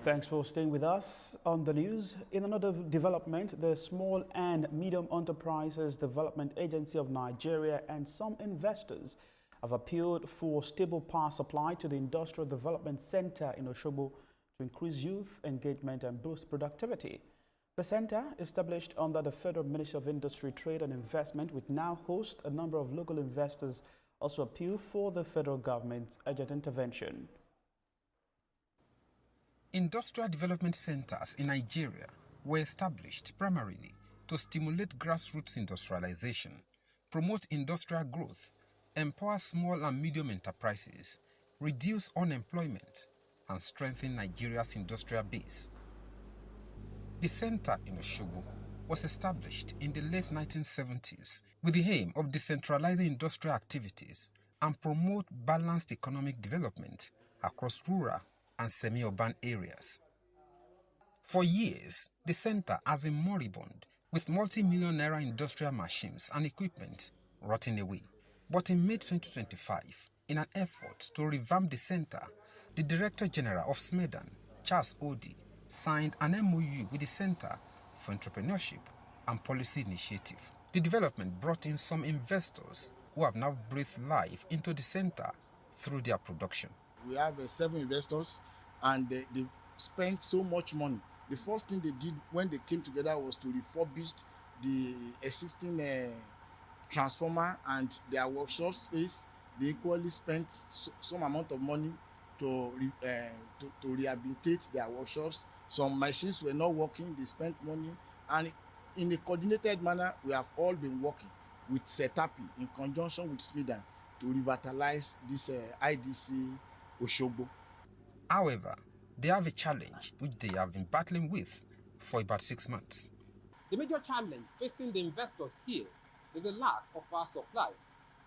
Thanks for staying with us on the news. In another development, the Small and Medium Enterprises Development Agency of Nigeria and some investors have appealed for stable power supply to the Industrial Development Center in Osogbo to increase youth engagement and boost productivity. The center, established under the Federal Ministry of Industry, Trade and Investment, which now hosts a number of local investors, also appeal for the federal government's urgent intervention. Industrial development centers in Nigeria were established primarily to stimulate grassroots industrialization, promote industrial growth, empower small and medium enterprises, reduce unemployment, and strengthen Nigeria's industrial base. The center in Osogbo was established in the late 1970s with the aim of decentralizing industrial activities and promote balanced economic development across rural and semi-urban areas. For years, the center has been moribund, with multi-million naira industrial machines and equipment rotting away. But in May 2025, in an effort to revamp the center, the Director General of SMEDAN, Charles Odi, signed an MOU with the Center for Entrepreneurship and Policy Initiative. The development brought in some investors who have now breathed life into the center through their production. We have 7 investors, and they spent so much money. The first thing they did when they came together was to refurbish the existing transformer and their workshop space. They equally spent some amount of money to rehabilitate their workshops. Some machines were not working, they spent money, and in a coordinated manner, we have all been working with SETAPI in conjunction with SMEDAN to revitalize this IDC Osogbo. However, they have a challenge which they have been battling with for about 6 months. The major challenge facing the investors here is the lack of power supply,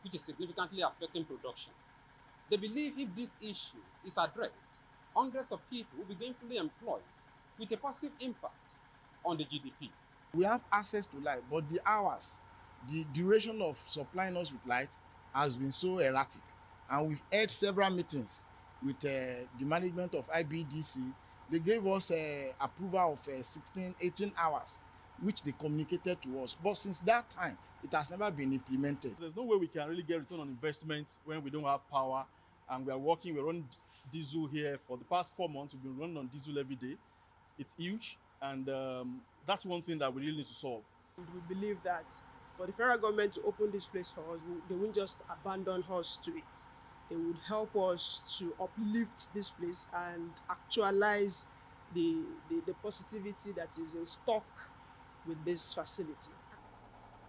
which is significantly affecting production. They believe if this issue is addressed, hundreds of people will be gainfully employed with a positive impact on the GDP. We have access to light, but the hours, the duration of supplying us with light has been so erratic. And we've had several meetings with the management of IBDC. They gave us approval of 18 hours, which they communicated to us. But since that time, it has never been implemented. There's no way we can really get return on investment when we don't have power. And we're running diesel here for the past 4 months. We've been running on diesel every day. It's huge, and that's one thing that we really need to solve. We believe that for the federal government to open this place for us, they won't just abandon us to it. They would help us to uplift this place and actualize the positivity that is in stock with this facility.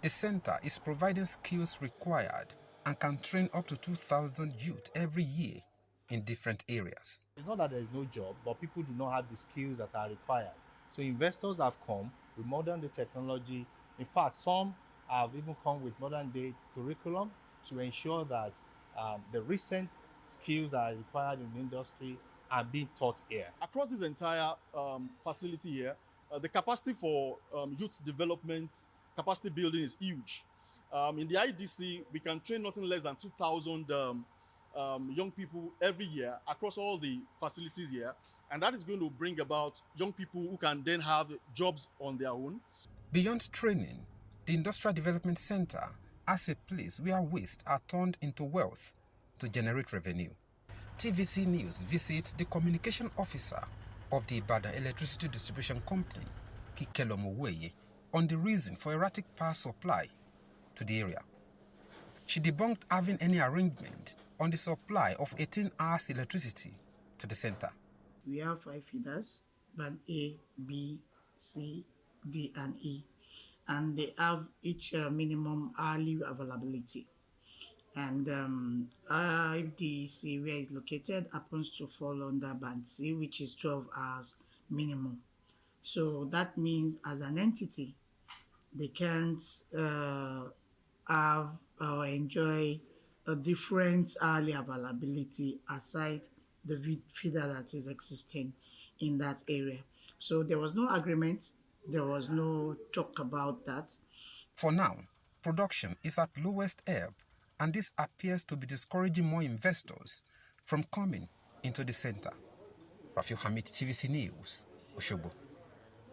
The center is providing skills required and can train up to 2,000 youth every year in different areas. It's not that there is no job, but people do not have the skills that are required. So investors have come with modern day technology. In fact, some have even come with modern day curriculum to ensure that the recent skills that are required in the industry are being taught here. Across this entire facility here, the capacity for youth development, capacity building is huge. In the IDC, we can train nothing less than 2,000 young people every year across all the facilities here. And that is going to bring about young people who can then have jobs on their own. Beyond training, the Industrial Development Center as a place where waste are turned into wealth to generate revenue. TVC News visits the communication officer of the Ibadan Electricity Distribution Company, Kikelo Moweye, on the reason for erratic power supply to the area. She debunked having any arrangement on the supply of 18 hours electricity to the center. We have 5 feeders, band A, B, C, D, and E. And they have each minimum hourly availability. And if the C where it's located happens to fall under band C, which is 12 hours minimum. So that means as an entity, they can't have or enjoy a different hourly availability aside the feeder that is existing in that area. So there was no agreement. There was no talk about that. For now, production is at lowest ebb, and this appears to be discouraging more investors from coming into the center. Rafiu Hamid, TVC News, Osogbo.